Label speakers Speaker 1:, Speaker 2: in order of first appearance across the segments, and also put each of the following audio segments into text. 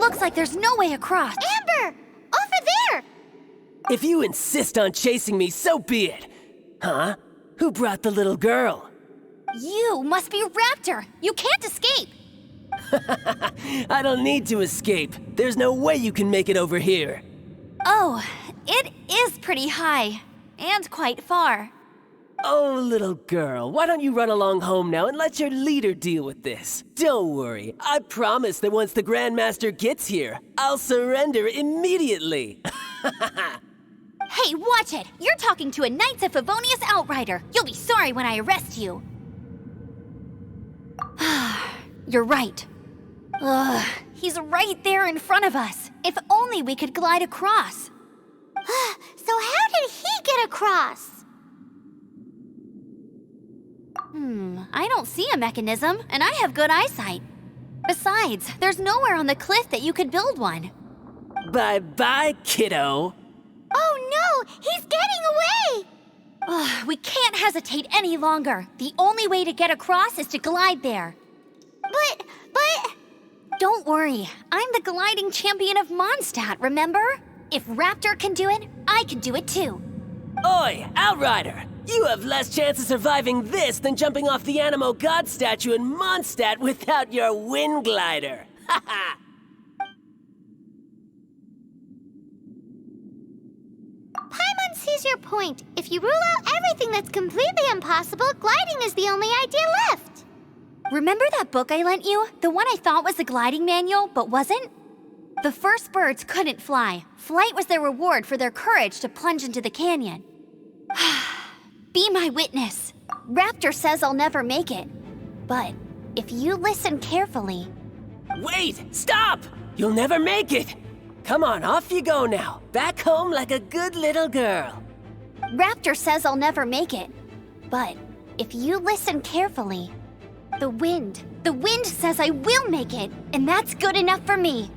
Speaker 1: looks like there's no way across.
Speaker 2: Amber! Over there!
Speaker 3: If you insist on chasing me, so be it. Huh? Who brought the little girl?
Speaker 1: You must be Raptor. You can't escape.
Speaker 3: I don't need to escape. There's no way you can make it over here.
Speaker 1: Oh, it is pretty high. And quite far.
Speaker 3: Oh, little girl, why don't you run along home now and let your leader deal with this? Don't worry, I promise that once the Grandmaster gets here, I'll surrender immediately.
Speaker 1: Hey, watch it! You're talking to a Knights of Favonius outrider. You'll be sorry when I arrest you. You're right. Ugh, he's right there in front of us. If only we could glide across.
Speaker 2: So how did he get across?
Speaker 1: I don't see a mechanism, and I have good eyesight. Besides, there's nowhere on the cliff that you could build one.
Speaker 3: Bye-bye, kiddo.
Speaker 2: Oh no! He's getting away!
Speaker 1: Ugh, we can't hesitate any longer. The only way to get across is to glide there.
Speaker 2: But...
Speaker 1: Don't worry, I'm the gliding champion of Mondstadt, remember? If Raptor can do it, I can do it too.
Speaker 3: Oi, Outrider! You have less chance of surviving this than jumping off the Animo God statue in Mondstadt without your wind glider. Haha!
Speaker 2: Paimon sees your point. If you rule out everything that's completely impossible, gliding is the only idea left.
Speaker 1: Remember that book I lent you? The one I thought was the gliding manual, but wasn't? The first birds couldn't fly. Flight was their reward for their courage to plunge into the canyon. Be my witness. Raptor says I'll never make it. But if you listen carefully...
Speaker 3: Wait! Stop! You'll never make it! Come on, off you go now. Back home like a good little girl.
Speaker 1: Raptor says I'll never make it. But if you listen carefully... The wind says I will make it, and that's good enough for me.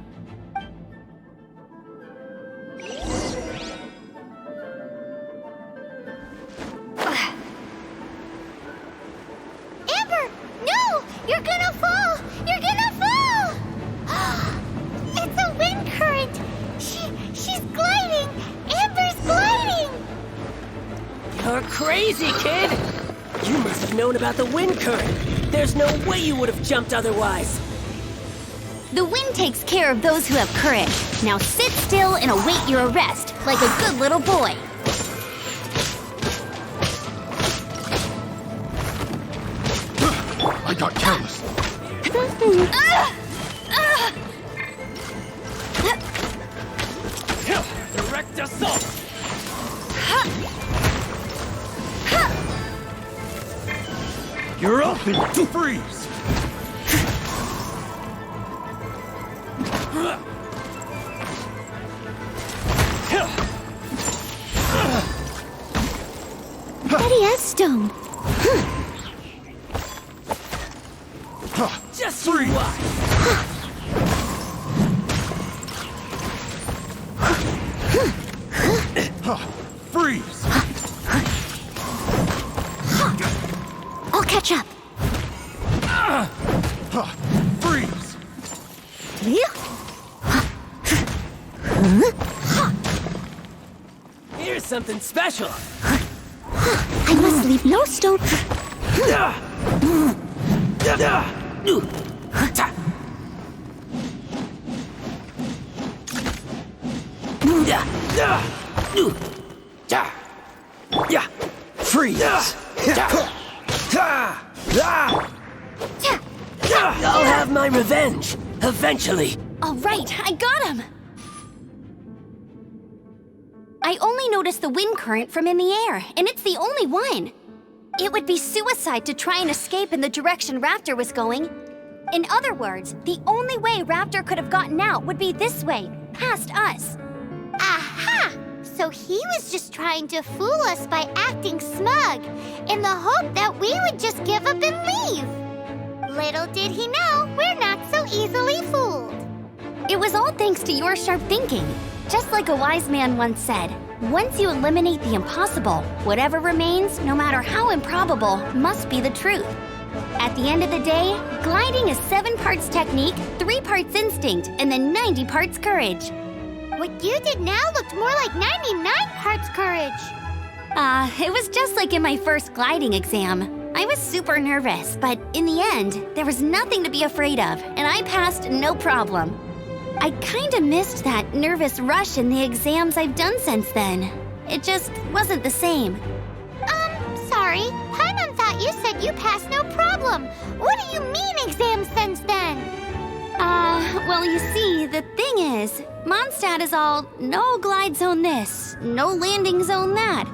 Speaker 2: Amber! No! You're gonna fall! You're gonna fall! It's a wind current! She's gliding! Amber's gliding!
Speaker 3: You're crazy, kid! You must have known about the wind current. There's no way you would have jumped otherwise.
Speaker 1: The wind takes care of those who have courage. Now sit still and await your arrest, like a good little boy.
Speaker 4: I got careless.
Speaker 3: Direct assault!
Speaker 4: You're up and freeze!
Speaker 2: Steady as stone.
Speaker 3: Just freeze!
Speaker 4: Freeze!
Speaker 2: I'll catch up.
Speaker 4: Freeze!
Speaker 3: Here's something special.
Speaker 2: I must leave no stone.
Speaker 3: Freeze! I'll have my revenge, eventually.
Speaker 1: All right, I got him! I only noticed the wind current from in the air, and it's the only one. It would be suicide to try and escape in the direction Raptor was going. In other words, the only way Raptor could have gotten out would be this way, past us.
Speaker 2: Aha! So he was just trying to fool us by acting smug, in the hope that we would just give up and leave. Little did he know, we're not so easily fooled.
Speaker 1: It was all thanks to your sharp thinking. Just like a wise man once said, once you eliminate the impossible, whatever remains, no matter how improbable, must be the truth. At the end of the day, gliding is 7 parts technique, 3 parts instinct, and then 90 parts courage.
Speaker 2: What you did now looked more like 99 parts courage.
Speaker 1: It was just like in my first gliding exam. I was super nervous, but in the end, there was nothing to be afraid of, and I passed no problem. I kinda missed that nervous rush in the exams I've done since then. It just wasn't the same.
Speaker 2: Sorry. Paimon thought you said you passed no problem. What do you mean exams since then?
Speaker 1: Well, you see, the thing is, Mondstadt is all no glide zone this, no landing zone that.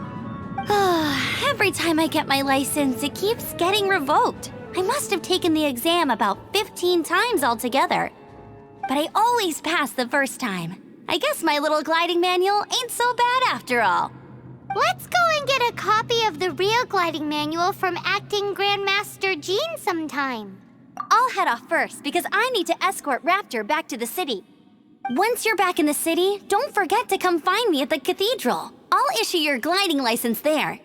Speaker 1: Every time I get my license, it keeps getting revoked. I must have taken the exam about 15 times altogether. But I always pass the first time. I guess my little gliding manual ain't so bad after all.
Speaker 2: Let's go and get a copy of the real gliding manual from Acting Grandmaster Jean sometime.
Speaker 1: I'll head off first because I need to escort Raptor back to the city. Once you're back in the city, don't forget to come find me at the cathedral. I'll issue your gliding license there.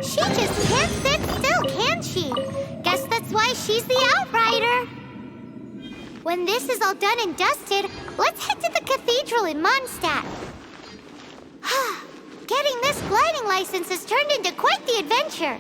Speaker 2: She just can't sit still, can she? Guess that's why she's the Outrider. When this is all done and dusted, let's head to the cathedral in Mondstadt. Getting this gliding license has turned into quite the adventure.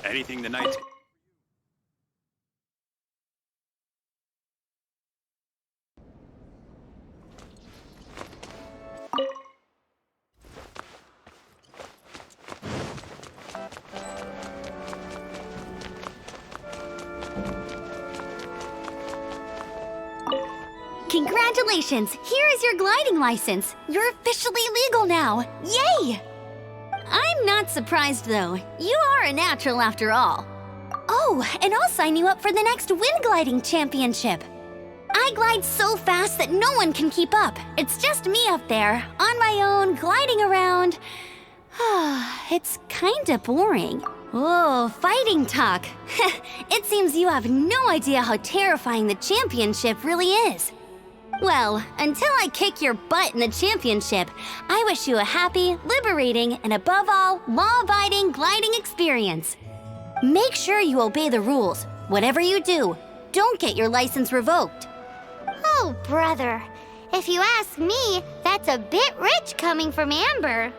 Speaker 5: Anything the Knights...
Speaker 1: Congratulations! Here is your gliding license. You're officially legal now. Yay! I'm not surprised, though. You are a natural after all. Oh, and I'll sign you up for the next wind gliding championship. I glide so fast that no one can keep up. It's just me up there, on my own, gliding around. It's kinda boring. Oh, fighting talk. It seems you have no idea how terrifying the championship really is. Well, until I kick your butt in the championship, I wish you a happy, liberating, and above all, law-abiding gliding experience. Make sure you obey the rules. Whatever you do, don't get your license revoked.
Speaker 2: Oh, brother. If you ask me, that's a bit rich coming from Amber.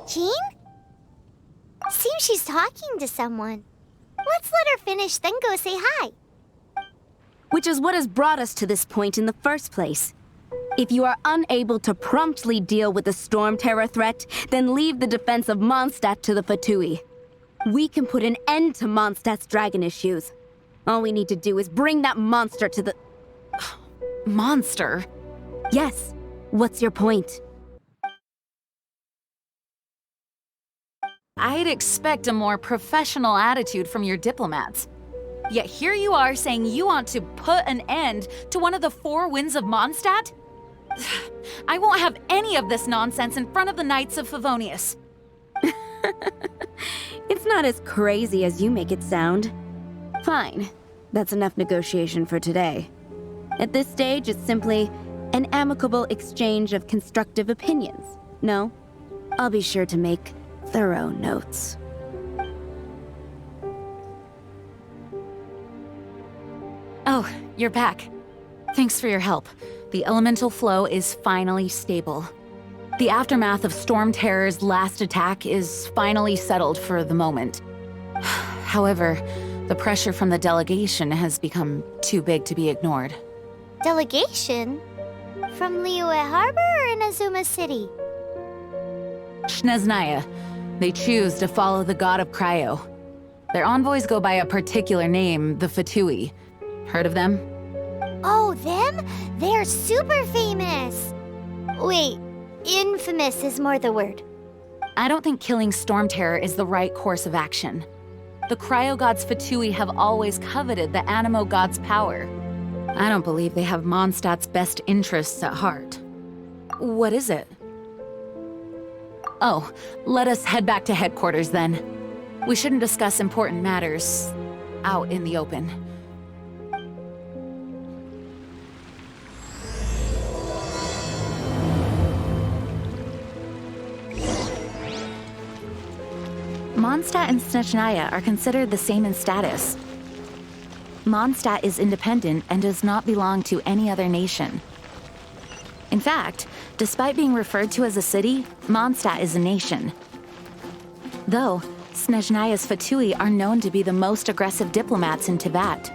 Speaker 2: Jean? Seems she's talking to someone. Let's let her finish, then go say hi.
Speaker 6: Which is what has brought us to this point in the first place. If you are unable to promptly deal with the Storm Terror threat, then leave the defense of Mondstadt to the Fatui. We can put an end to Mondstadt's dragon issues. All we need to do is bring that monster to the...
Speaker 7: Monster?
Speaker 6: Yes. What's your point?
Speaker 7: I'd expect a more professional attitude from your diplomats. Yet here you are saying you want to put an end to one of the four winds of Mondstadt? I won't have any of this nonsense in front of the Knights of Favonius.
Speaker 6: It's not as crazy as you make it sound. Fine. That's enough negotiation for today. At this stage, it's simply an amicable exchange of constructive opinions. No? I'll be sure to make thorough notes.
Speaker 7: Oh, you're back. Thanks for your help. The elemental flow is finally stable. The aftermath of Storm Terror's last attack is finally settled for the moment. However, the pressure from the delegation has become too big to be ignored.
Speaker 2: Delegation? From Liyue Harbor or Inazuma City?
Speaker 7: Snezhnaya. They choose to follow the god of Cryo. Their envoys go by a particular name, the Fatui. Heard of them?
Speaker 2: Oh, them? They're super famous! Wait, infamous is more the word.
Speaker 7: I don't think killing Storm Terror is the right course of action. The Cryo gods Fatui have always coveted the Animo god's power. I don't believe they have Mondstadt's best interests at heart. What is it? Oh, let us head back to headquarters then. We shouldn't discuss important matters out in the open. Mondstadt and Snezhnaya are considered the same in status. Mondstadt is independent and does not belong to any other nation. In fact, despite being referred to as a city, Mondstadt is a nation. Though, Snezhnaya's Fatui are known to be the most aggressive diplomats in Tibet.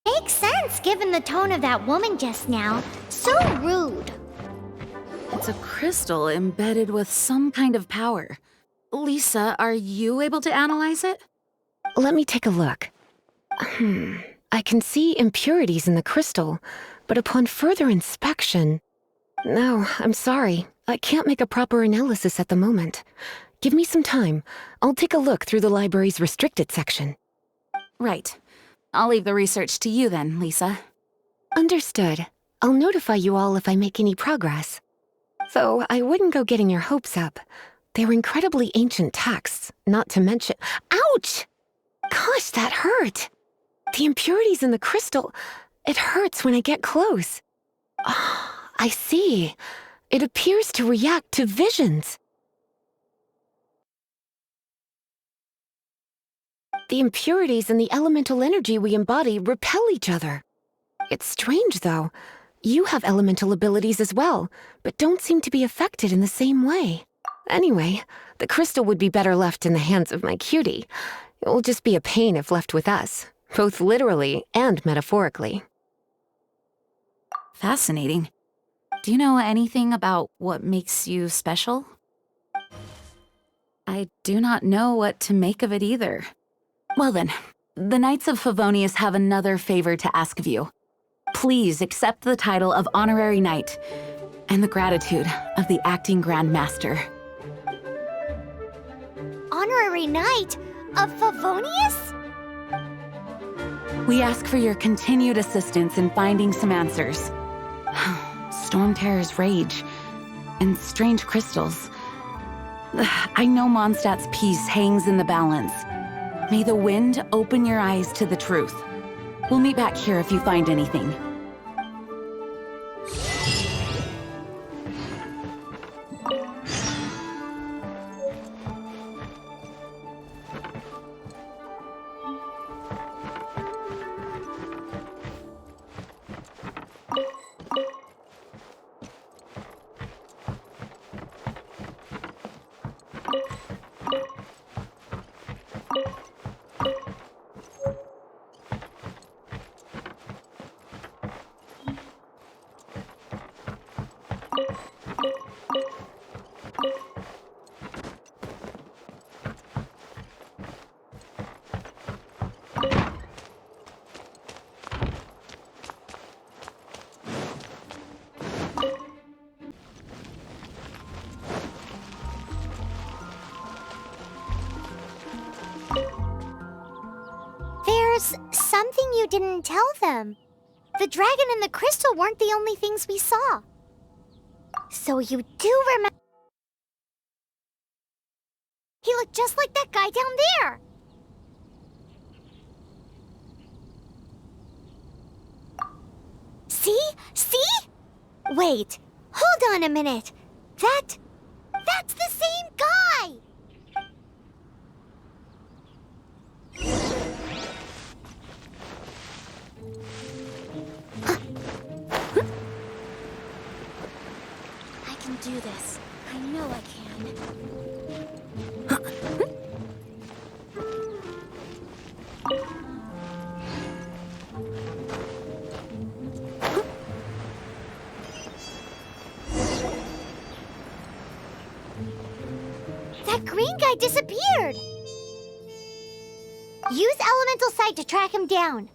Speaker 2: Makes sense given the tone of that woman just now. So rude.
Speaker 7: It's a crystal embedded with some kind of power. Lisa, are you able to analyze it?
Speaker 8: Let me take a look. I can see impurities in the crystal, but upon further inspection... No, I'm sorry. I can't make a proper analysis at the moment. Give me some time. I'll take a look through the library's restricted section.
Speaker 7: Right. I'll leave the research to you then, Lisa.
Speaker 8: Understood. I'll notify you all if I make any progress. Though I wouldn't go getting your hopes up. They're incredibly ancient texts, not to mention... Ouch! Gosh, that hurt! The impurities in the crystal... It hurts when I get close. Oh, I see. It appears to react to visions. The impurities and the elemental energy we embody repel each other. It's strange, though. You have elemental abilities as well, but don't seem to be affected in the same way. Anyway, the crystal would be better left in the hands of my cutie. It will just be a pain if left with us, both literally and metaphorically.
Speaker 7: Fascinating. Do you know anything about what makes you special? I do not know what to make of it either. Well then, the Knights of Favonius have another favor to ask of you. Please accept the title of Honorary Knight and the gratitude of the Acting Grand Master.
Speaker 2: Honorary Knight of Favonius?
Speaker 7: We ask for your continued assistance in finding some answers. Storm Terror's rage and strange crystals. I know Mondstadt's peace hangs in the balance. May the wind open your eyes to the truth. We'll meet back here if you find anything.
Speaker 2: There's something you didn't tell them. The dragon and the crystal weren't the only things we saw. So you do remember... He looked just like that guy down there. See? See? Wait, hold on a minute. That's the same guy!
Speaker 1: I can do this. I know I can.
Speaker 2: That green guy disappeared! Use Elemental Sight to track him down.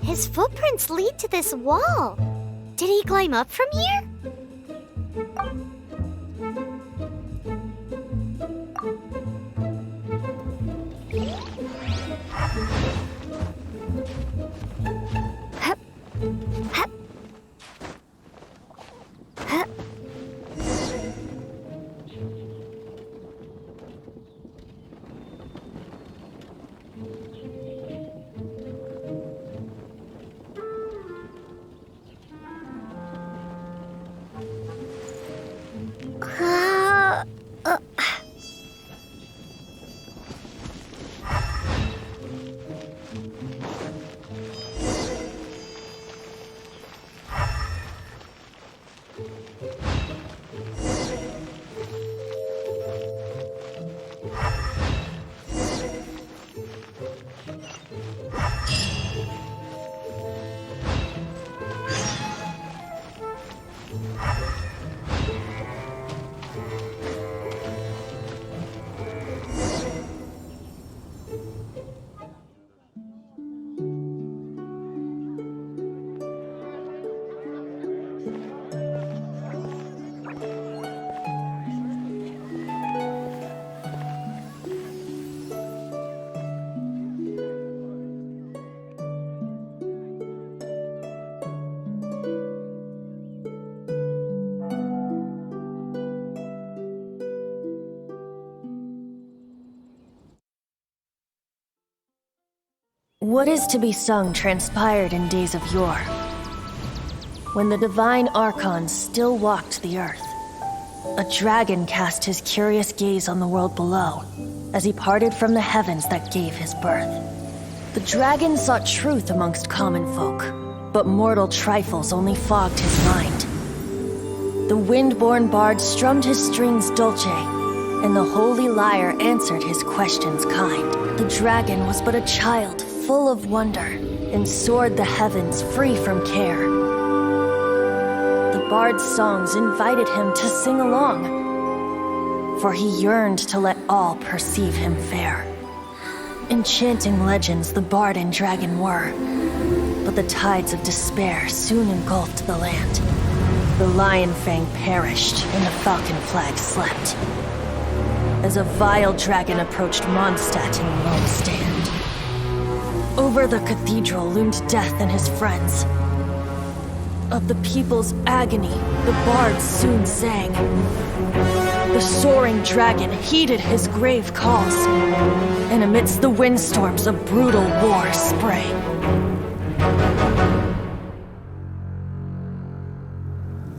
Speaker 2: His footprints lead to this wall. Did he climb up from here? Hup. Hup. Hup.
Speaker 9: What is to be sung transpired in days of yore, when the divine archons still walked the earth. A dragon cast his curious gaze on the world below, as he parted from the heavens that gave his birth. The dragon sought truth amongst common folk, but mortal trifles only fogged his mind. The wind-born bard strummed his strings dulce, and the holy lyre answered his questions kind. The dragon was but a child, full of wonder, and soared the heavens free from care. The bard's songs invited him to sing along, for he yearned to let all perceive him fair. Enchanting legends the bard and dragon were, but the tides of despair soon engulfed the land. The lion fang perished, and the falcon flag slept, as a vile dragon approached Mondstadt in lone stand. Over the cathedral loomed death and his friends. Of the people's agony, the bards soon sang. The soaring dragon heeded his grave calls, and amidst the windstorms a brutal war sprang.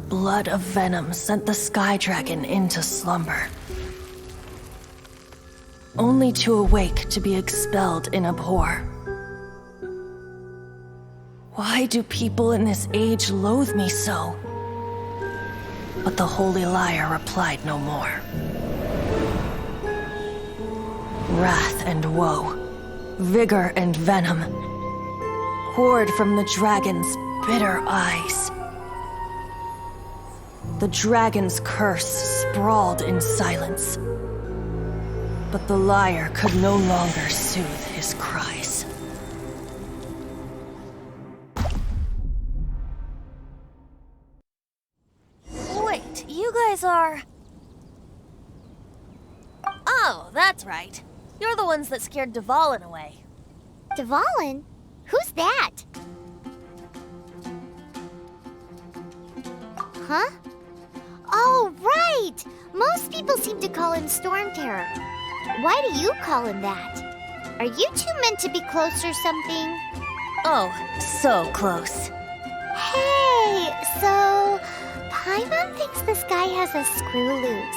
Speaker 9: Blood of venom sent the sky dragon into slumber, only to awake to be expelled in abhor. Why do people in this age loathe me so? But the Holy Liar replied no more. Wrath and woe, vigor and venom, poured from the dragon's bitter eyes. The dragon's curse sprawled in silence. But the liar could no longer soothe his cries.
Speaker 10: Wait, you guys are... Oh, that's right. You're the ones that scared Dvalin away.
Speaker 2: Dvalin? Who's that? Huh? Oh, right! Most people seem to call him Storm Terror. Why do you call him that? Are you two meant to be close or something?
Speaker 10: Oh, so close.
Speaker 2: Hey, so... Paimon thinks this guy has a screw loose.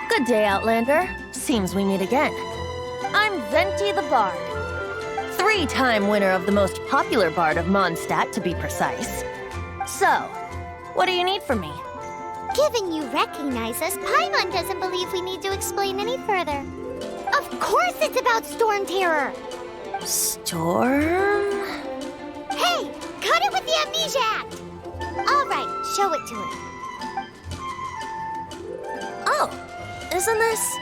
Speaker 10: Good day, Outlander. Seems we meet again. I'm Venti the Bard. 3-time winner of the most popular bard of Mondstadt, to be precise. So, what do you need from me?
Speaker 2: Given you recognize us, Paimon doesn't believe we need to explain any further. Of course it's about Storm Terror!
Speaker 10: Storm?
Speaker 2: Hey, cut it with the amnesia act! Alright, show it to him.
Speaker 10: Oh, isn't this...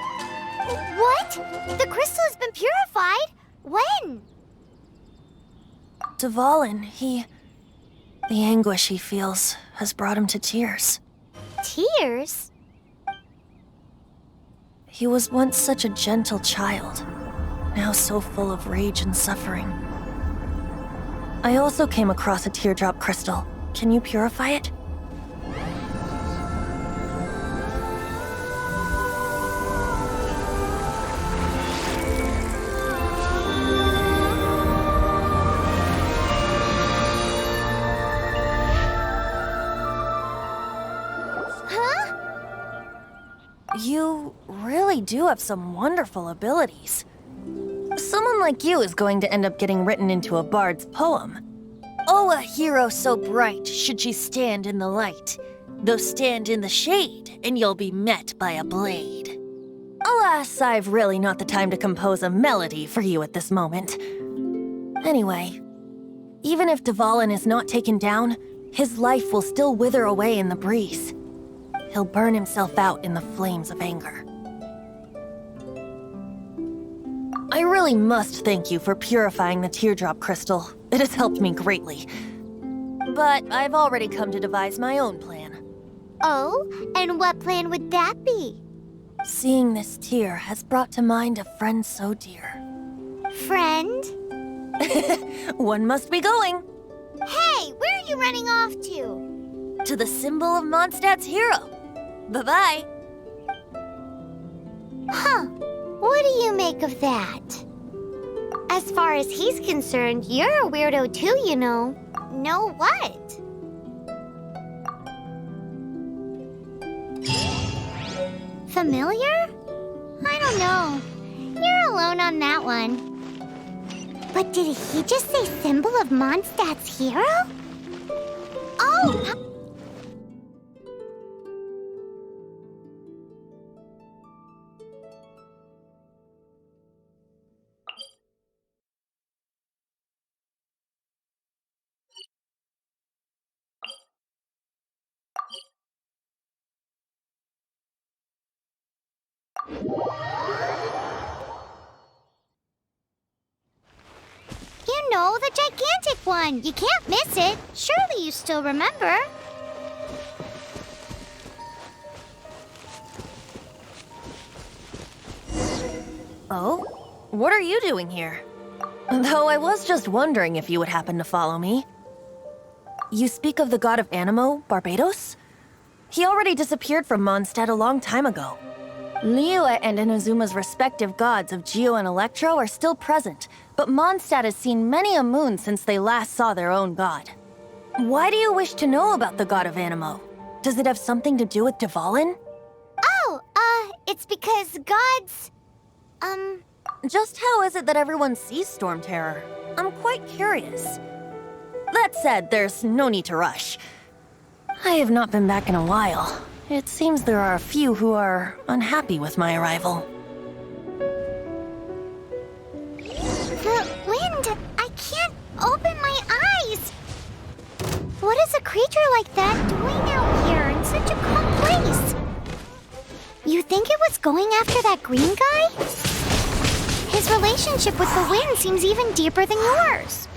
Speaker 2: What? The crystal has been purified? When?
Speaker 9: Dvalin, the anguish he feels has brought him to tears.
Speaker 2: Tears?
Speaker 9: He was once such a gentle child, now so full of rage and suffering. I also came across a teardrop crystal. Can you purify it? You really do have some wonderful abilities. Someone like you is going to end up getting written into a bard's poem. Oh, a hero so bright should she stand in the light, though stand in the shade, and you'll be met by a blade. Alas, I've really not the time to compose a melody for you at this moment. Anyway, even if Dvalin is not taken down, his life will still wither away in the breeze. He'll burn himself out in the flames of anger. I really must thank you for purifying the teardrop crystal. It has helped me greatly. But I've already come to devise my own plan.
Speaker 2: Oh, and what plan would that be?
Speaker 9: Seeing this tear has brought to mind a friend so dear.
Speaker 2: Friend?
Speaker 9: One must be going.
Speaker 2: Hey, where are you running off to?
Speaker 9: To the symbol of Mondstadt's hero. Bye-bye.
Speaker 2: Huh. What do you make of that? As far as he's concerned, you're a weirdo too, you know. Know what? Familiar? I don't know. You're alone on that one. But did he just say symbol of Mondstadt's hero? Oh! You know, the gigantic one. You can't miss it. Surely you still remember.
Speaker 9: Oh? What are you doing here? Though I was just wondering if you would happen to follow me. You speak of the god of Animo, Barbados? He already disappeared from Mondstadt a long time ago. Liyue and Inazuma's respective gods of Geo and Electro are still present, but Mondstadt has seen many a moon since they last saw their own god. Why do you wish to know about the god of Animo? Does it have something to do with Dvalin?
Speaker 2: Oh, it's because gods...
Speaker 9: Just how is it that everyone sees Storm Terror? I'm quite curious. That said, there's no need to rush. I have not been back in a while.
Speaker 10: it seems there are a few who are unhappy with my arrival.
Speaker 2: The wind! I can't open my eyes! What is a creature like that doing out here in such a calm place? You think it was going after that green guy? His relationship with the wind seems even deeper than yours.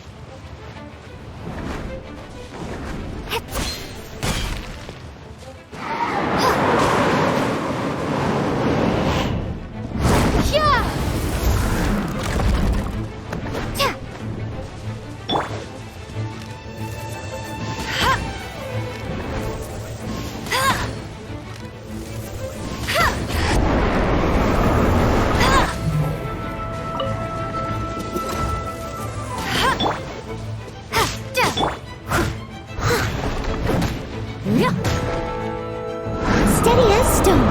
Speaker 2: Steady as stone.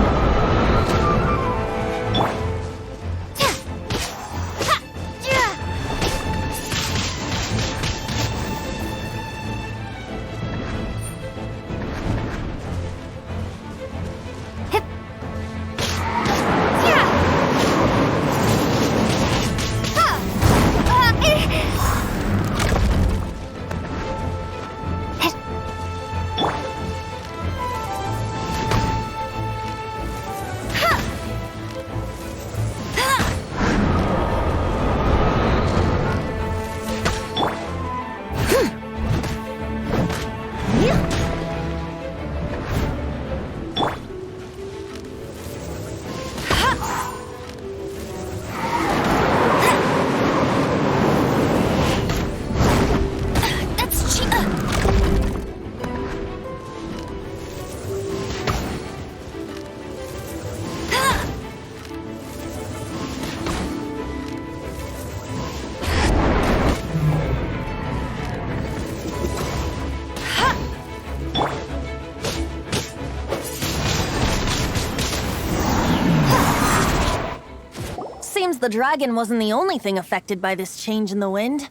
Speaker 10: Seems the dragon wasn't the only thing affected by this change in the wind.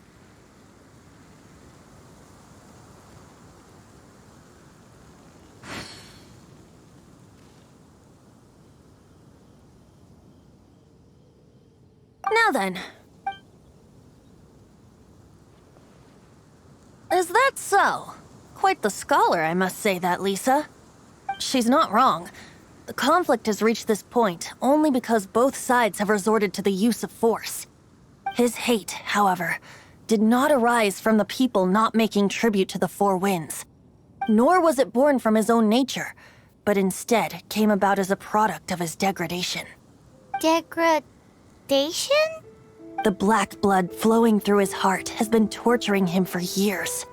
Speaker 10: Now then. Is that so? Quite the scholar, I must say that, Lisa. She's not wrong. The conflict has reached this point only because both sides have resorted to the use of force. His hate, however, did not arise from the people not making tribute to the Four Winds. Nor was it born from his own nature, but instead came about as a product of his degradation.
Speaker 2: Degradation?
Speaker 10: The black blood flowing through his heart has been torturing him for years.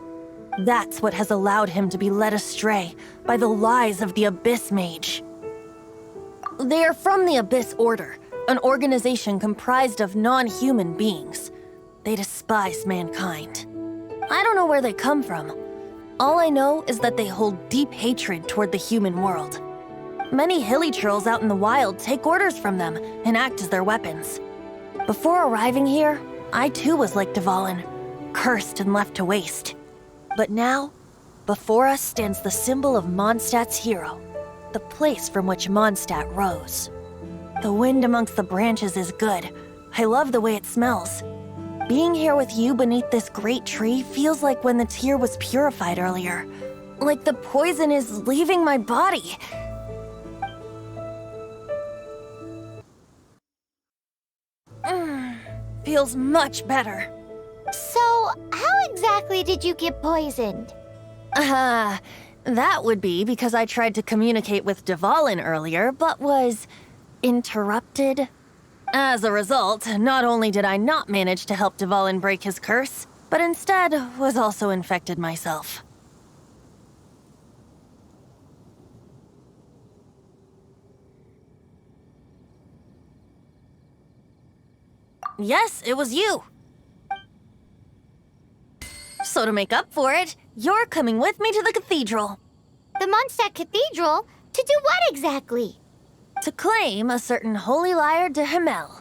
Speaker 10: That's what has allowed him to be led astray by the lies of the Abyss Mage. They are from the Abyss Order, an organization comprised of non-human beings. They despise mankind. I don't know where they come from. All I know is that they hold deep hatred toward the human world. Many hilly trolls out in the wild take orders from them and act as their weapons. Before arriving here, I too was like Dvalin, cursed and left to waste. But now, before us stands the symbol of Mondstadt's hero, the place from which Mondstadt rose. The wind amongst the branches is good. I love the way it smells. Being here with you beneath this great tree feels like when the tear was purified earlier. Like the poison is leaving my body. Feels much better.
Speaker 2: So, how exactly did you get poisoned?
Speaker 10: That would be because I tried to communicate with Dvalin earlier, but was interrupted. As a result, not only did I not manage to help Dvalin break his curse, but instead was also infected myself. Yes, it was you. So to make up for it, you're coming with me to the cathedral.
Speaker 2: The Mondstadt Cathedral? To do what exactly?
Speaker 10: To claim a certain holy lyre de Himmel.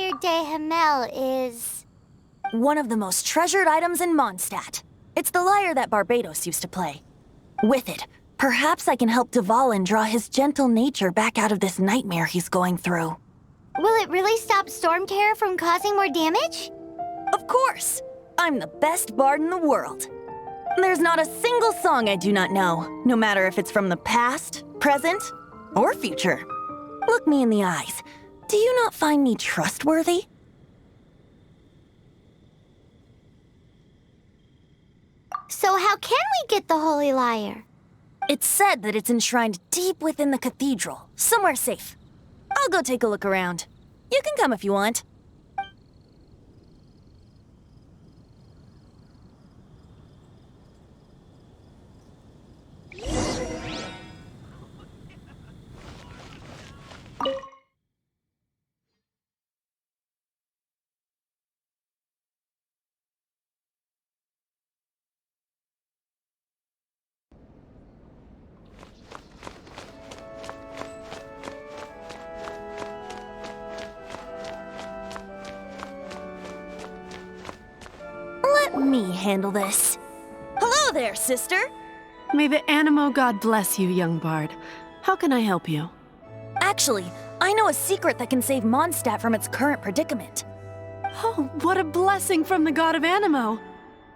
Speaker 2: Lyre de Hamel is...
Speaker 10: one of the most treasured items in Mondstadt. It's the lyre that Barbados used to play. With it, perhaps I can help Dvalin draw his gentle nature back out of this nightmare he's going through.
Speaker 2: Will it really stop Storm Terror from causing more damage?
Speaker 10: Of course! I'm the best bard in the world. There's not a single song I do not know, no matter if it's from the past, present, or future. Look me in the eyes. Do you not find me trustworthy?
Speaker 2: So how can we get the Holy Lyre?
Speaker 10: It's said that it's enshrined deep within the cathedral, somewhere safe. I'll go take a look around. You can come if you want. Let me handle this. Hello there, sister!
Speaker 11: May the Animo God bless you, young bard. How can I help you?
Speaker 10: Actually, I know a secret that can save Mondstadt from its current predicament.
Speaker 11: Oh, what a blessing from the god of Animo!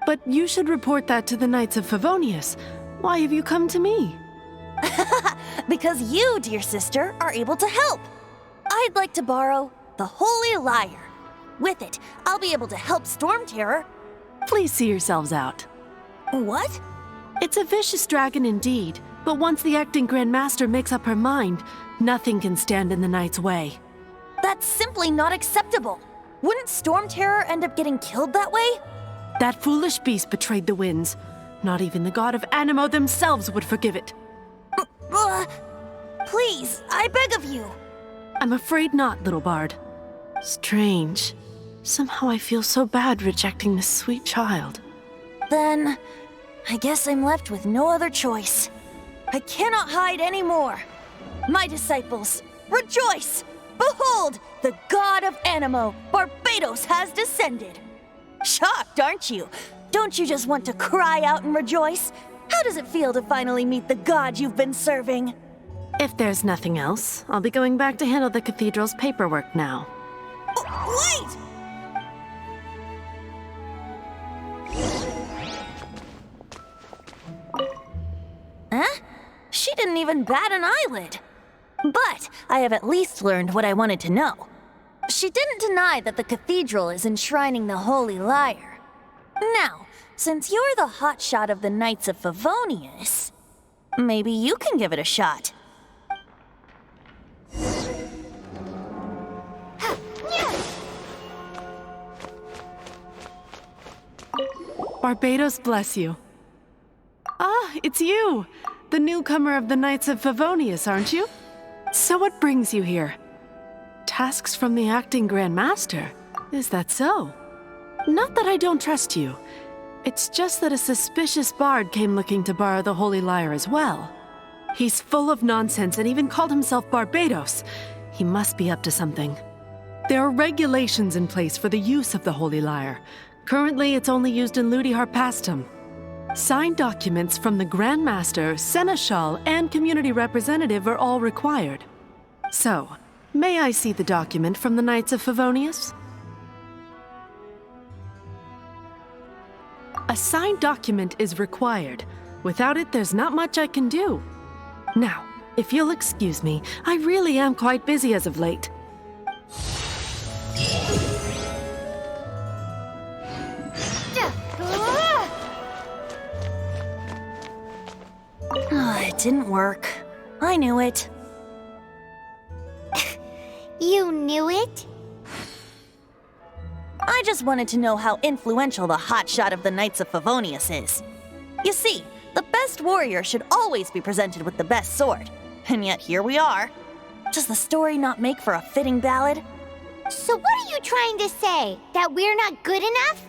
Speaker 11: But you should report that to the Knights of Favonius. Why have you come to me?
Speaker 10: Because you, dear sister, are able to help. I'd like to borrow the Holy Lyre. With it, I'll be able to help Storm Terror.
Speaker 11: Please see yourselves out.
Speaker 10: What?
Speaker 11: It's a vicious dragon indeed, but once the acting Grand Master makes up her mind, nothing can stand in the Knight's way.
Speaker 10: That's simply not acceptable. Wouldn't Storm Terror end up getting killed that way?
Speaker 11: That foolish beast betrayed the winds. Not even the god of Animo themselves would forgive it.
Speaker 10: Please, I beg of you.
Speaker 11: I'm afraid not, little bard. Strange. Somehow I feel so bad rejecting this sweet child.
Speaker 10: Then, I guess I'm left with no other choice. I cannot hide anymore. My disciples, rejoice! Behold, the god of Animo, Barbados, has descended. Shocked, aren't you? Don't you just want to cry out and rejoice? How does it feel to finally meet the god you've been serving?
Speaker 11: If there's nothing else, I'll be going back to handle the cathedral's paperwork now.
Speaker 10: Wait! Huh? She didn't even bat an eyelid. But I have at least learned what I wanted to know. She didn't deny that the cathedral is enshrining the Holy Lyre. Now, since you're the hotshot of the Knights of Favonius, maybe you can give it a shot.
Speaker 11: Barbados bless you. Ah, it's you! The newcomer of the Knights of Favonius, aren't you? So what brings you here? Tasks from the acting Grand Master? Is that so? Not that I don't trust you. It's just that a suspicious bard came looking to borrow the Holy Lyre as well. He's full of nonsense and even called himself Barbados. He must be up to something. There are regulations in place for the use of the Holy Lyre. Currently, it's only used in Ludi Harpastum. Signed documents from the Grand Master, Seneschal, and Community Representative are all required. So, may I see the document from the Knights of Favonius? A signed document is required. Without it, there's not much I can do. Now, if you'll excuse me, I really am quite busy as of late.
Speaker 10: It didn't work. I knew it.
Speaker 2: You knew it?
Speaker 10: I just wanted to know how influential the hotshot of the Knights of Favonius is. You see, the best warrior should always be presented with the best sword. And yet here we are. Does the story not make for a fitting ballad?
Speaker 2: So what are you trying to say? That we're not good enough?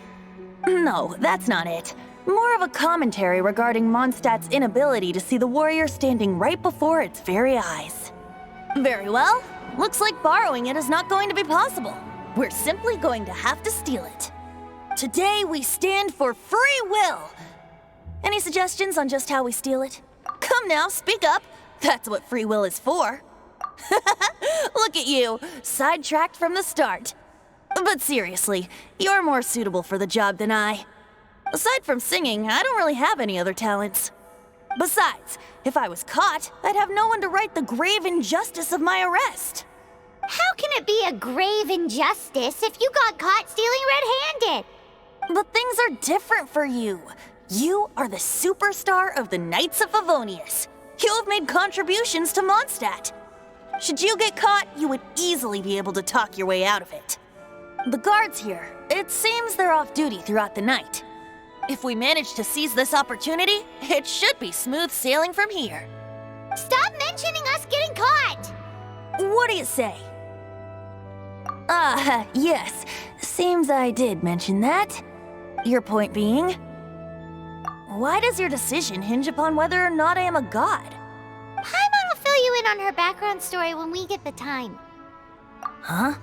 Speaker 10: No, that's not it. More of a commentary regarding Mondstadt's inability to see the warrior standing right before its very eyes. Very well. Looks like borrowing it is not going to be possible. we're simply going to have to steal it. Today we stand for free will. Any suggestions on just how we steal it? Come now, speak up. That's what free will is for. Look at you, sidetracked from the start. But seriously, you're more suitable for the job than I. Aside from singing, I don't really have any other talents. Besides, if I was caught, I'd have no one to right the grave injustice of my arrest.
Speaker 2: How can it be a grave injustice if you got caught stealing red-handed?
Speaker 10: But things are different for you. You are the superstar of the Knights of Favonius. You have made contributions to Mondstadt. Should you get caught, you would easily be able to talk your way out of it. The guards here, it seems they're off duty throughout the night. If we manage to seize this opportunity, it should be smooth sailing from here.
Speaker 2: Stop mentioning us getting caught!
Speaker 10: What do you say? Yes. Seems I did mention that. Your point being? Why does your decision hinge upon whether or not I am a god?
Speaker 2: Paimon will fill you in on her background story when we get the time.
Speaker 10: Huh?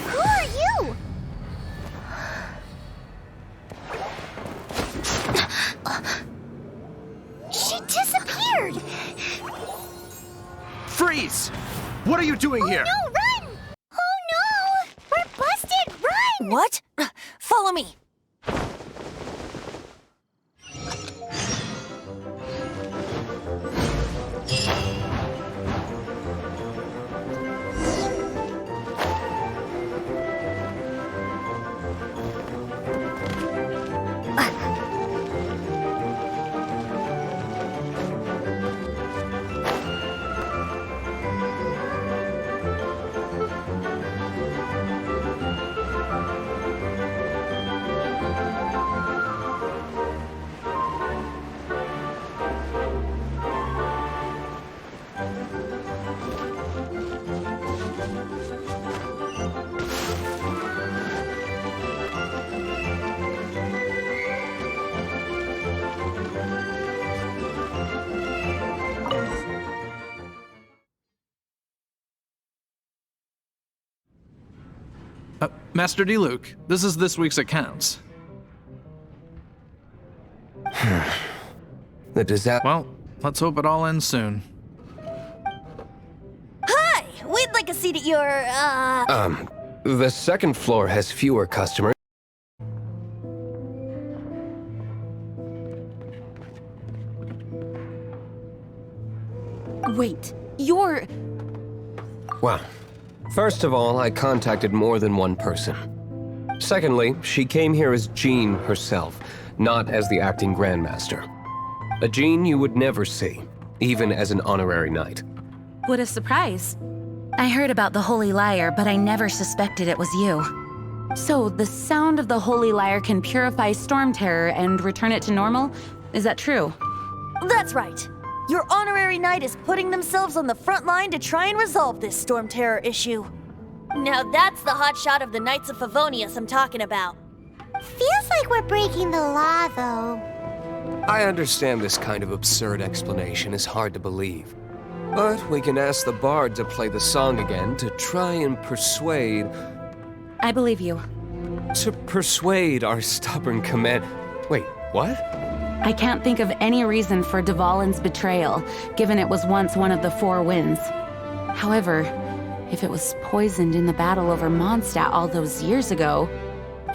Speaker 2: Who are you? She disappeared!
Speaker 4: Freeze! What are you doing here?
Speaker 2: No, run! Oh no! We're busted! Run!
Speaker 10: What? Follow me.
Speaker 12: Master D-Luke, this is this week's accounts.
Speaker 13: The disaster.
Speaker 12: Well, let's hope it all ends soon.
Speaker 10: Hi! We'd like a seat at your,
Speaker 13: The second floor has fewer customers.
Speaker 6: Wait, you're...
Speaker 13: Well, first of all, I contacted more than one person. Secondly, she came here as Jean herself, not as the acting Grandmaster. A Jean you would never see, even as an honorary knight.
Speaker 7: What a surprise. I heard about the Holy Lyre, but I never suspected it was you. So, the sound of the Holy Lyre can purify Storm Terror and return it to normal? Is that true?
Speaker 10: That's right. Your honorary knight is putting themselves on the front line to try and resolve this Storm Terror issue. Now that's the hotshot of the Knights of Favonius I'm talking about.
Speaker 2: Feels like we're breaking the law, though.
Speaker 13: I understand this kind of absurd explanation is hard to believe. But we can ask the bard to play the song again to try and persuade...
Speaker 7: I believe you.
Speaker 13: To persuade our stubborn command... Wait, what?
Speaker 7: I can't think of any reason for Dvalin's betrayal, given it was once one of the Four Winds. However, if it was poisoned in the battle over Mondstadt all those years ago,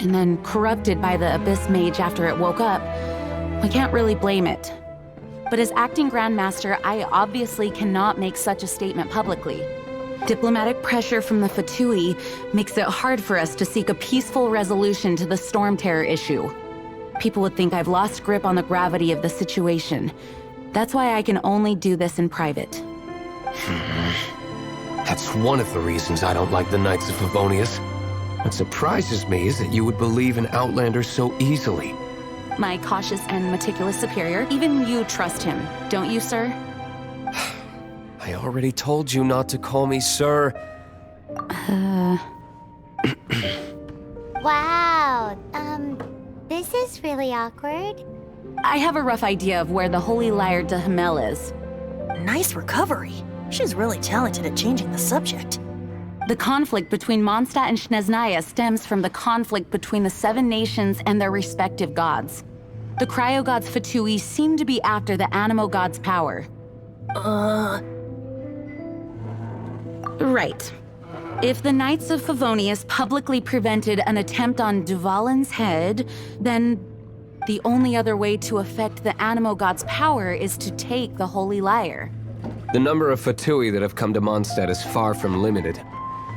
Speaker 7: and then corrupted by the Abyss Mage after it woke up, we can't really blame it. But as acting Grandmaster, I obviously cannot make such a statement publicly. Diplomatic pressure from the Fatui makes it hard for us to seek a peaceful resolution to the Storm Terror issue. People would think I've lost grip on the gravity of the situation. That's why I can only do this in private.
Speaker 13: That's one of the reasons I don't like the Knights of Favonius. What surprises me is that you would believe in Outlander so easily.
Speaker 7: My cautious and meticulous superior, even you trust him, don't you, sir?
Speaker 13: I already told you not to call me sir.
Speaker 2: Wow, this is really awkward.
Speaker 7: I have a rough idea of where the Holy Lyre de Himmel is.
Speaker 10: Nice recovery. She's really talented at changing the subject.
Speaker 7: The conflict between Mondstadt and Snezhnaya stems from the conflict between the 7 nations and their respective gods. The cryo gods Fatui seem to be after the Animo god's power. Right. If the Knights of Favonius publicly prevented an attempt on Duvalin's head, then the only other way to affect the Animo god's power is to take the Holy Lyre.
Speaker 13: The number of Fatui that have come to Mondstadt is far from limited.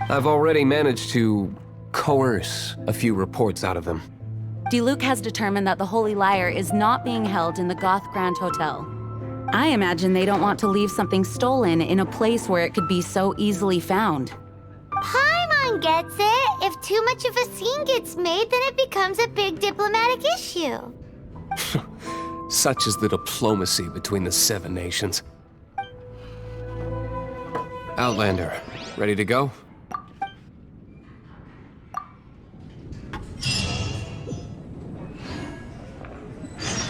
Speaker 13: I've already managed to coerce a few reports out of them.
Speaker 7: Diluc has determined that the Holy Lyre is not being held in the Goth Grand Hotel. I imagine they don't want to leave something stolen in a place where it could be so easily found.
Speaker 2: Paimon gets it. If too much of a scene gets made, then it becomes a big diplomatic issue.
Speaker 13: Such is the diplomacy between the 7 nations. Outlander, ready to go?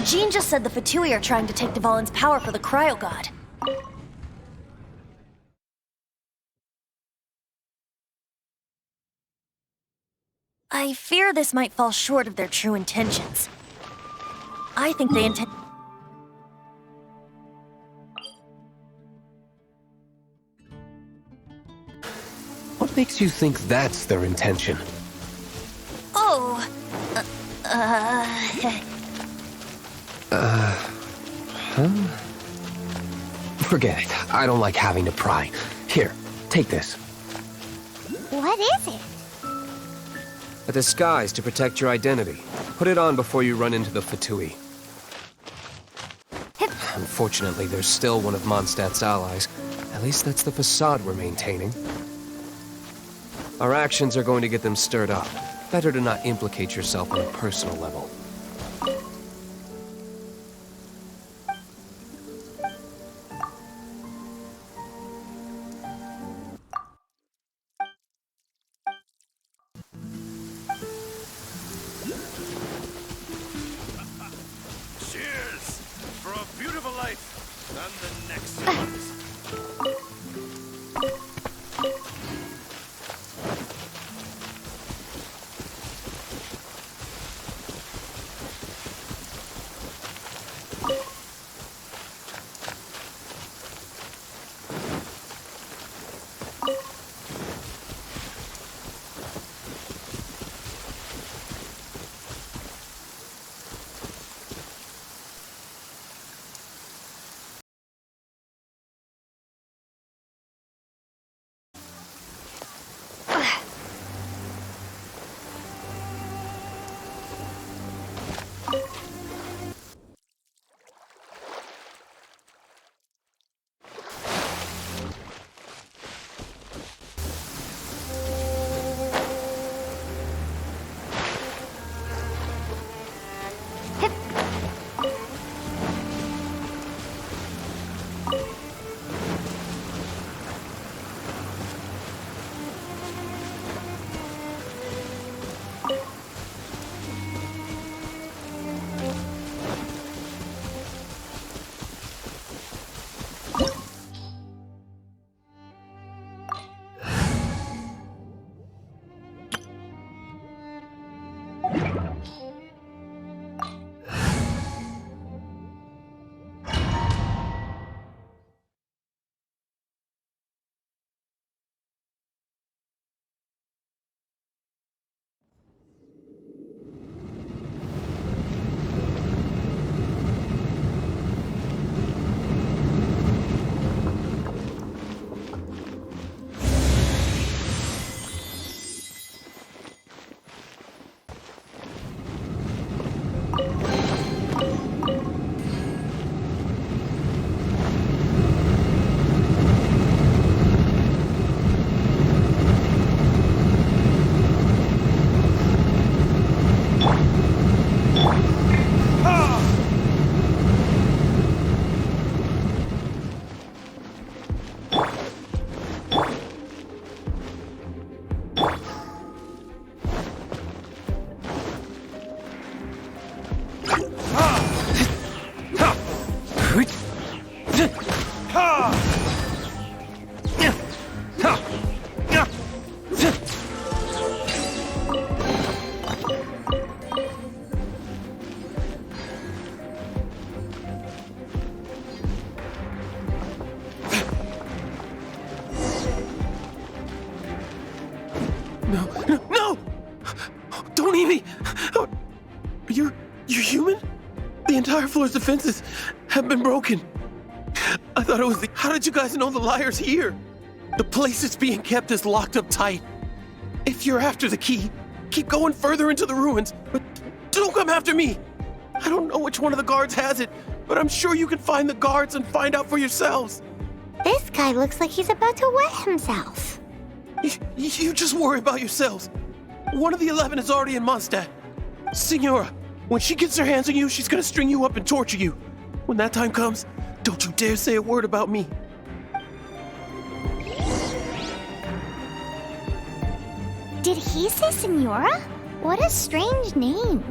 Speaker 9: Jean just said the Fatui are trying to take Duvalin's power for the cryo god. I fear this might fall short of their true intentions. I think they intend...
Speaker 13: What makes you think that's their intention?
Speaker 9: Oh...
Speaker 13: Forget it. I don't like having to pry. Here, take this.
Speaker 2: What is it?
Speaker 13: A disguise to protect your identity. Put it on before you run into the Fatui. Unfortunately, there's still one of Mondstadt's allies. At least that's the facade we're maintaining. Our actions are going to get them stirred up. Better to not implicate yourself on a personal level.
Speaker 5: Cheers for a beautiful life and the next ones.
Speaker 14: Don't eat me! You're human? The entire floor's defenses have been broken. I thought it was the... How did you guys know the liar's here? The place it's being kept is locked up tight. If you're after the key, keep going further into the ruins, but don't come after me. I don't know which one of the guards has it, but I'm sure you can find the guards and find out for yourselves.
Speaker 2: This guy looks like he's about to wet himself.
Speaker 14: You just worry about yourselves. One of the 11 is already in Mondstadt. Signora, when she gets her hands on you, she's gonna string you up and torture you. When that time comes, don't you dare say a word about me.
Speaker 2: Did he say Signora? What a strange name.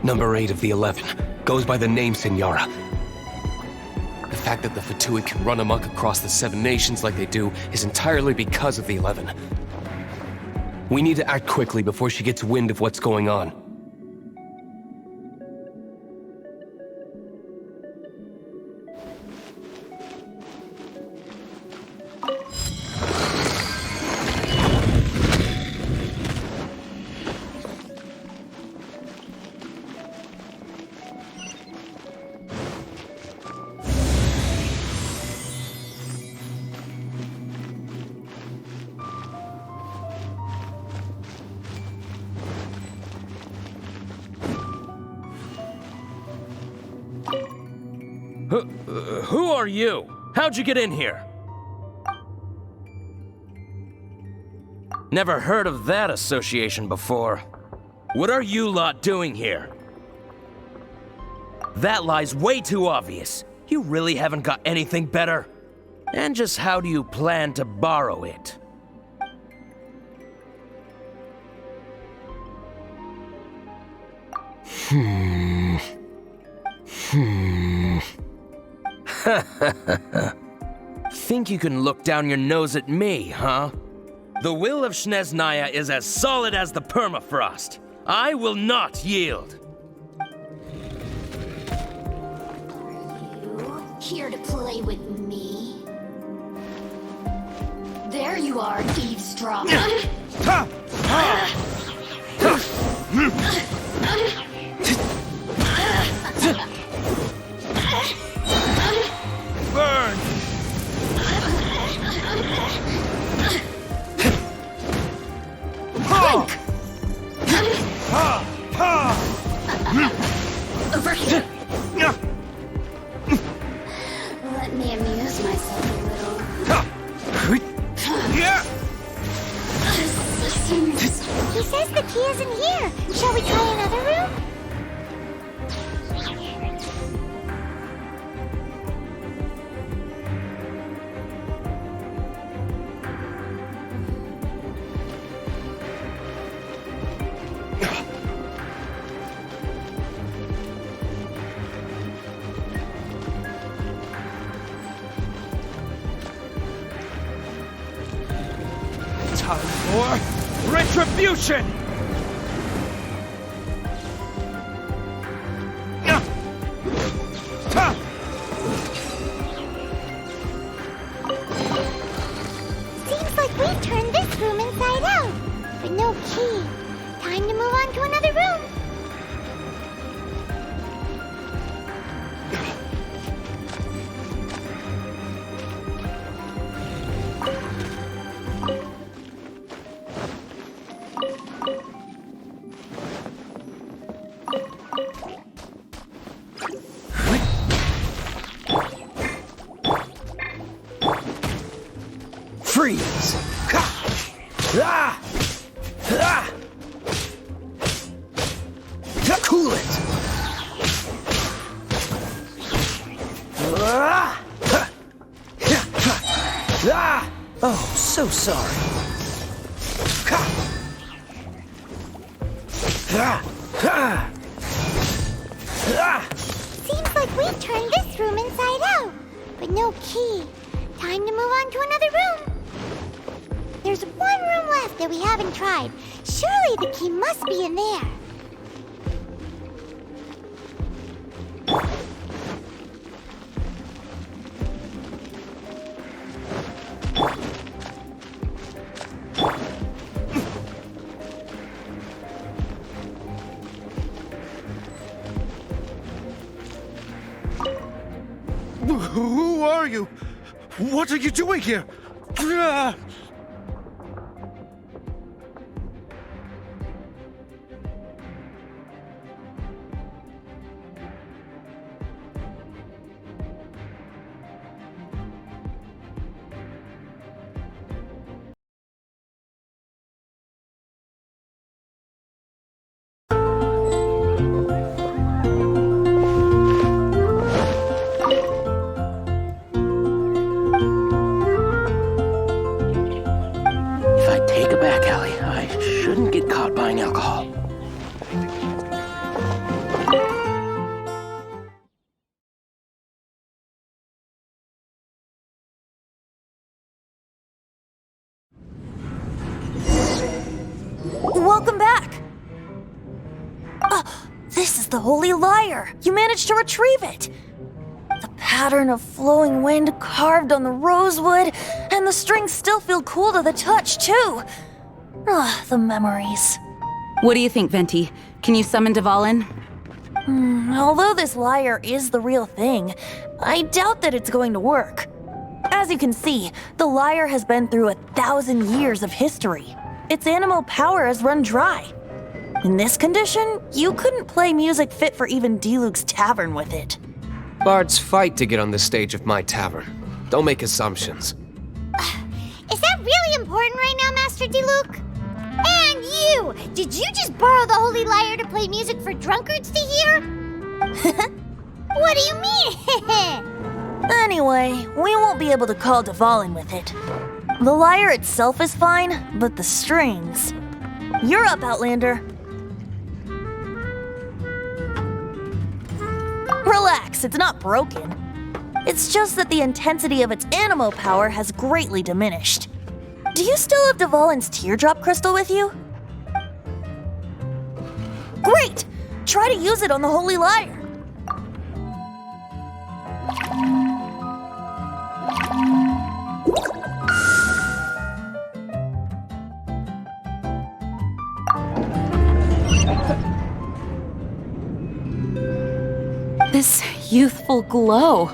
Speaker 13: Number 8 of the 11 goes by the name Signora. The fact that the Fatui can run amok across the 7 nations like they do is entirely because of the 11. We need to act quickly before she gets wind of what's going on.
Speaker 3: Who are you? How'd you get in here? Never heard of that association before. What are you lot doing here? That lie's way too obvious. You really haven't got anything better? And just how do you plan to borrow it? Think you can look down your nose at me, huh? The will of Snezhnaya is as solid as the permafrost. I will not yield.
Speaker 15: Here to play with me? There you are, eavesdropper.
Speaker 5: Burn!
Speaker 15: Over here. Let me amuse myself a little.
Speaker 2: He says the key isn't here. Shall we try another room?
Speaker 5: Time for retribution!
Speaker 2: Seems like we've turned this room inside out, but no key. Time to move on to another room.
Speaker 3: Freeze! Cool it! Oh, so sorry.
Speaker 2: Seems like we've turned this room inside out, but no key. Time to move on to another room. There's one room left that we haven't tried. Surely the key must be in there.
Speaker 4: Who are you? What are you doing here?
Speaker 14: If I take a back alley, I shouldn't get caught buying alcohol.
Speaker 10: Welcome back! This is the Holy Lyre! You managed to retrieve it! The pattern of flowing wind carved on the rosewood, and the strings still feel cool to the touch, too! The memories.
Speaker 7: What do you think, Venti? Can you summon Dvalin?
Speaker 10: Although this lyre is the real thing, I doubt that it's going to work. As you can see, the lyre has been through 1,000 years of history. Its animal power has run dry. In this condition, you couldn't play music fit for even D-Luke's tavern with it.
Speaker 13: Bards fight to get on the stage of my tavern. Don't make assumptions.
Speaker 2: Is that really important right now, Master D-Luke? And you! Did you just borrow the Holy Lyre to play music for drunkards to hear? What do you mean?
Speaker 10: Anyway, we won't be able to call Dvalin with it. The lyre itself is fine, but the strings... You're up, Outlander. Relax, it's not broken. It's just that the intensity of its animal power has greatly diminished. Do you still have Dvalin's teardrop crystal with you? Great! Try to use it on the Holy Lyre.
Speaker 7: This youthful glow.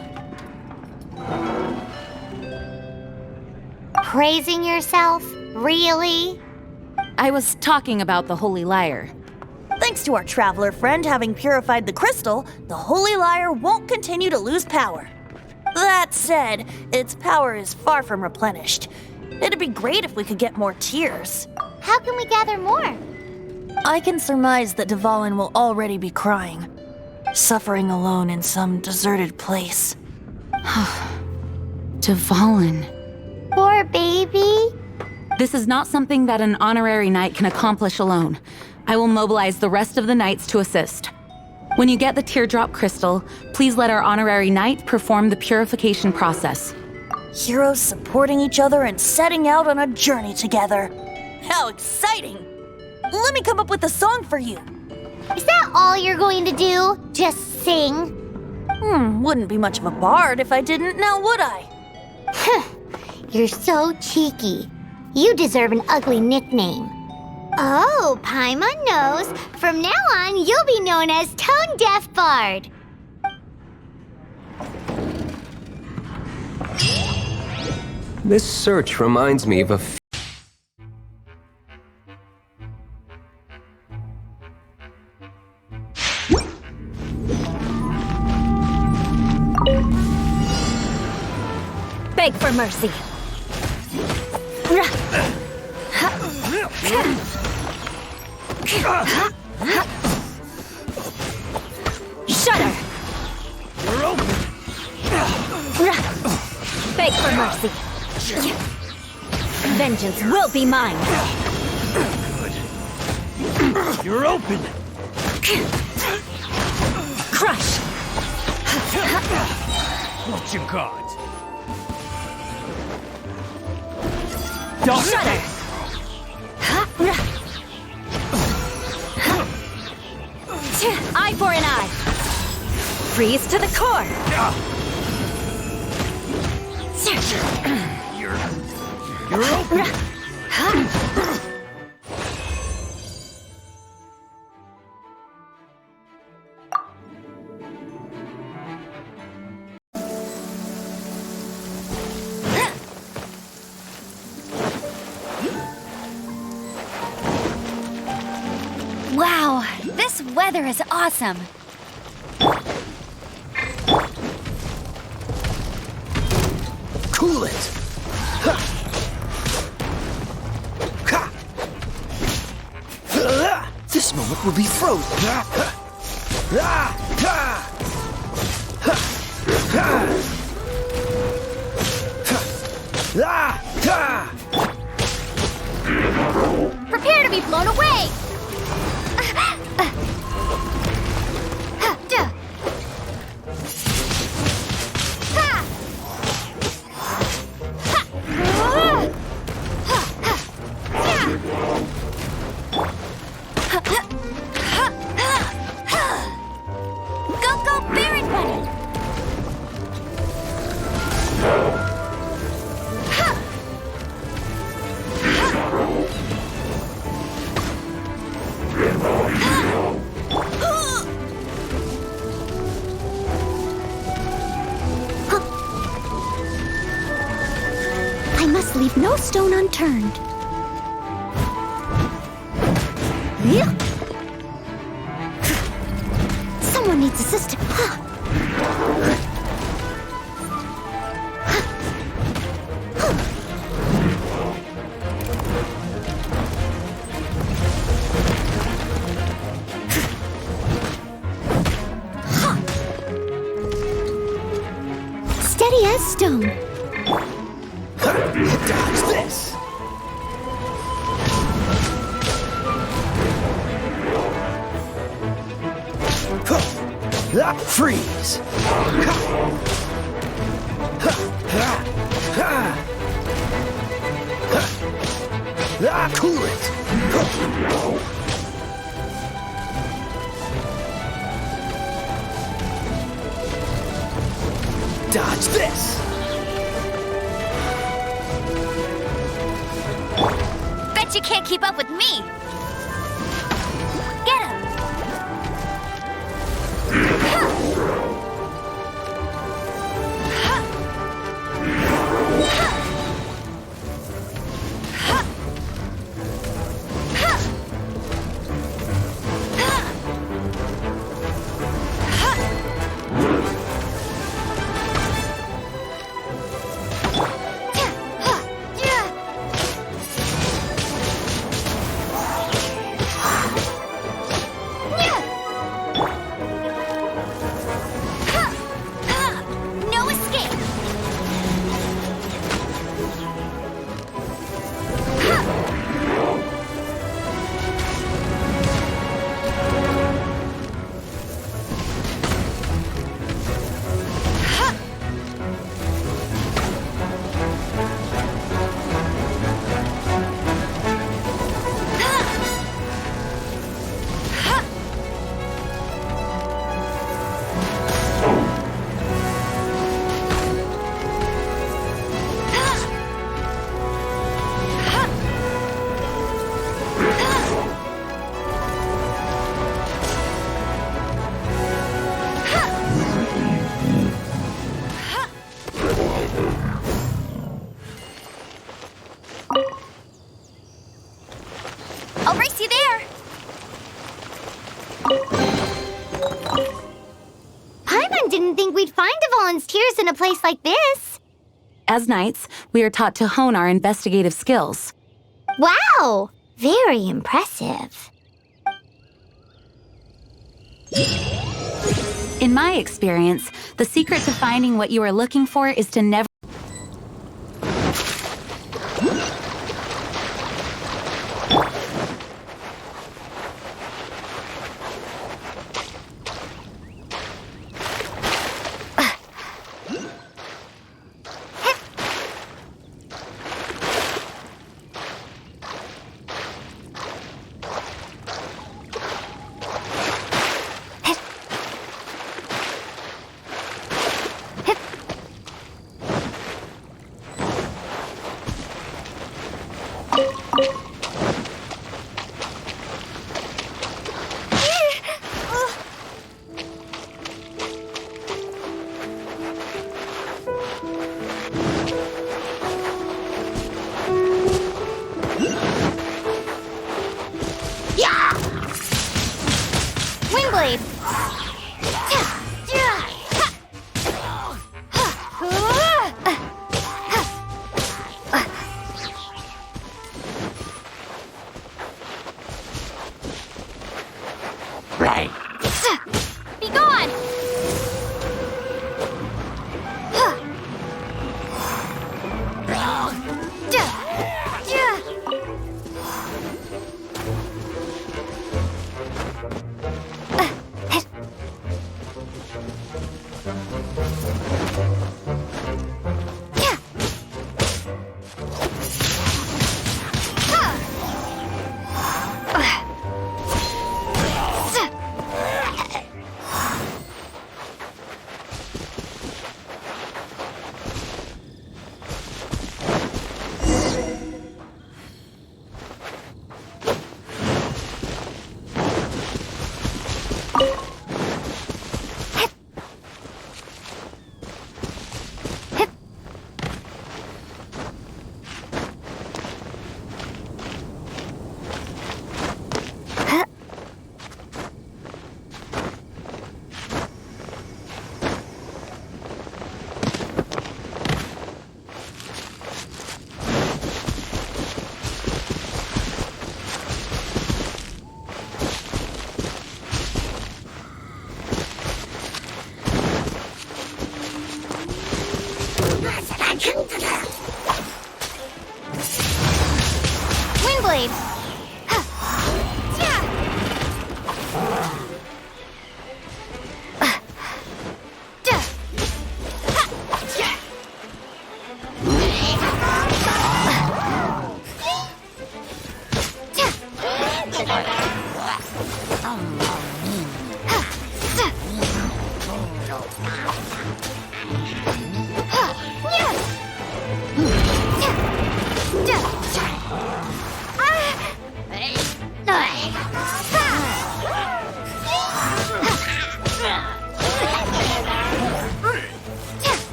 Speaker 2: Praising yourself? Really?
Speaker 7: I was talking about the Holy Lyre.
Speaker 10: Thanks to our traveler friend having purified the crystal, the Holy Lyre won't continue to lose power. That said, its power is far from replenished. It'd be great if we could get more tears.
Speaker 2: How can we gather more?
Speaker 10: I can surmise that Dvalin will already be crying, suffering alone in some deserted place.
Speaker 7: Dvalin.
Speaker 2: Poor baby.
Speaker 7: This is not something that an honorary knight can accomplish alone. I will mobilize the rest of the knights to assist. When you get the teardrop crystal, please let our honorary knight perform the purification process.
Speaker 10: Heroes supporting each other and setting out on a journey together. How exciting! Let me come up with a song for you.
Speaker 2: Is that all you're going to do? Just sing?
Speaker 10: Wouldn't be much of a bard if I didn't, now would I?
Speaker 2: You're so cheeky. You deserve an ugly nickname. Oh, Paimon knows. From now on, you'll be known as Tone Deaf Bard.
Speaker 13: This search reminds me of a
Speaker 10: Beg for mercy. Shudder!
Speaker 5: You're open!
Speaker 10: Beg for mercy. Vengeance will be mine.
Speaker 5: Good. You're open!
Speaker 10: Crush!
Speaker 5: What you got?
Speaker 10: Shudder! Eye for an eye. Freeze to the core.
Speaker 5: You're open!
Speaker 1: Wow, this weather is awesome.
Speaker 3: Cool it! Ha! Ha! This moment will be frozen. Ha! Ha! Ha! Ha! Ha! Ha!
Speaker 2: Prepare to be blown away!
Speaker 1: I must leave no stone unturned. Someone needs assistance. Steady as stone.
Speaker 3: Dodge this! Freeze! Cool it! Dodge this!
Speaker 1: Bet you can't keep up with me! Get him! No escape! I'll race you there!
Speaker 2: Paimon didn't think we'd find volunteers in a place like this.
Speaker 7: As knights, we are taught to hone our investigative skills.
Speaker 2: Wow! Very impressive.
Speaker 7: In my experience, the secret to finding what you are looking for is to never...
Speaker 2: Windblade!
Speaker 1: Be gone! Windblade!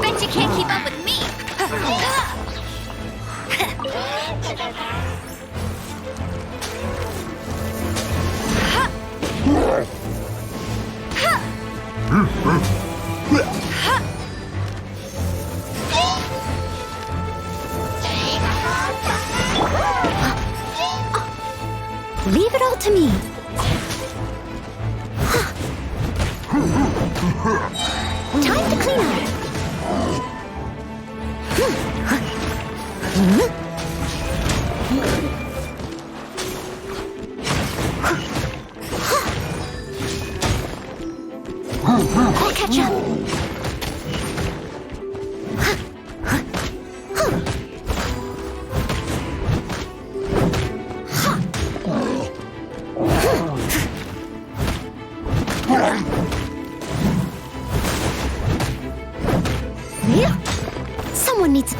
Speaker 1: Bet you can't keep up with me!
Speaker 6: Leave it all to me. Time to clean up. I'll catch up. Someone needs...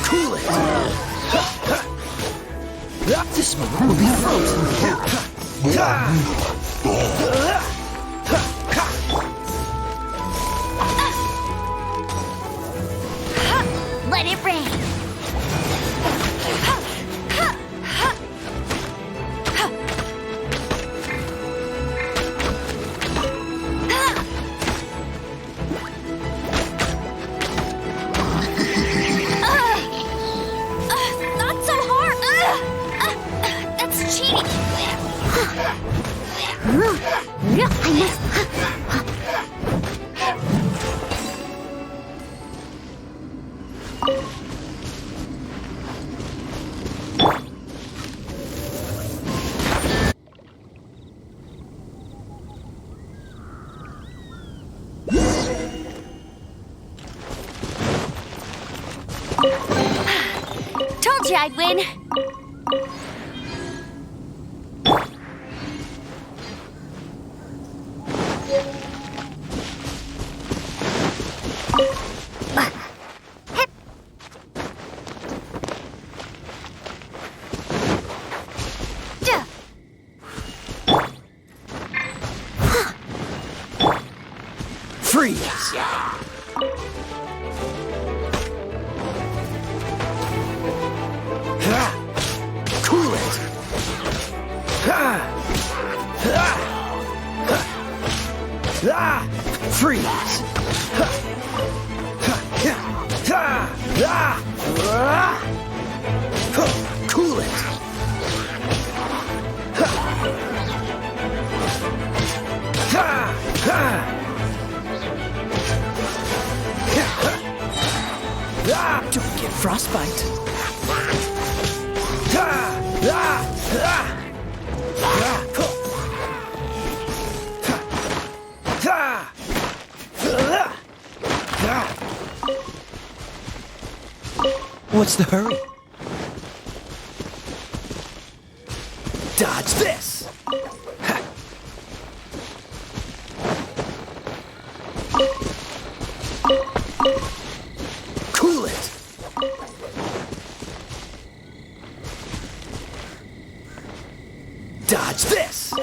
Speaker 14: Cool it! This one will be frozen.
Speaker 1: Let it rain! Not so hard! That's cheating!
Speaker 6: I must...
Speaker 1: Told you I'd win!
Speaker 3: Freeze! Cool it! Freeze! Cool it! Don't get frostbite. What's the hurry? Dodge this! Ha. Cool it! Dodge this!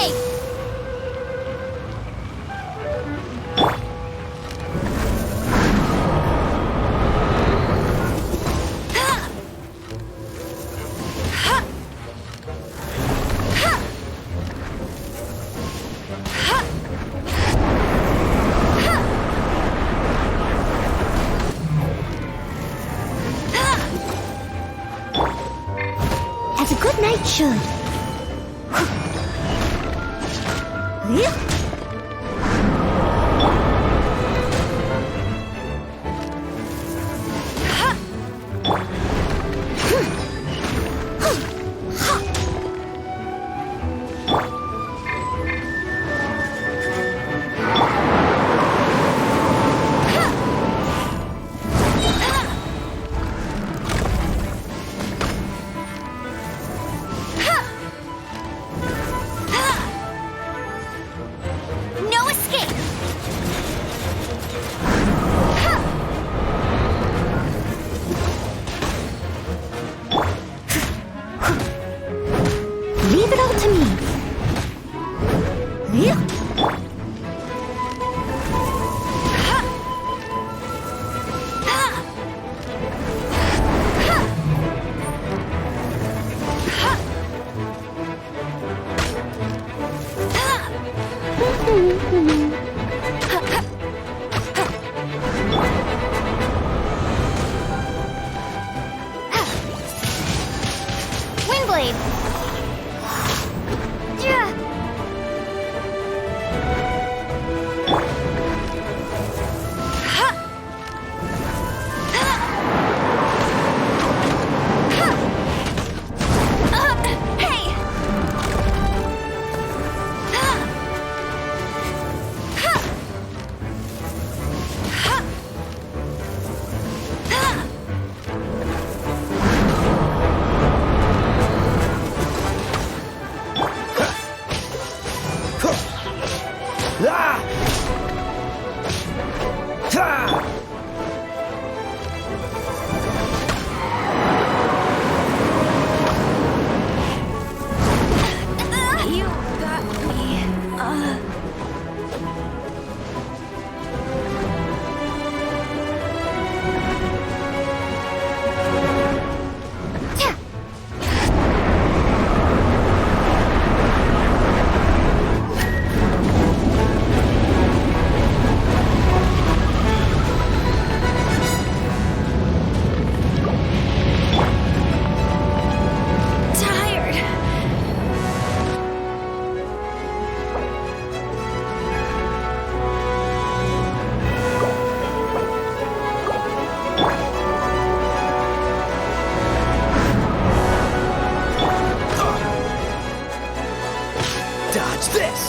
Speaker 1: escape!
Speaker 2: As a good knight should.
Speaker 1: No escape!
Speaker 2: Leave it all to me.
Speaker 1: Windblade! Yeah. Hey! You got me. Tired.
Speaker 3: Dodge this!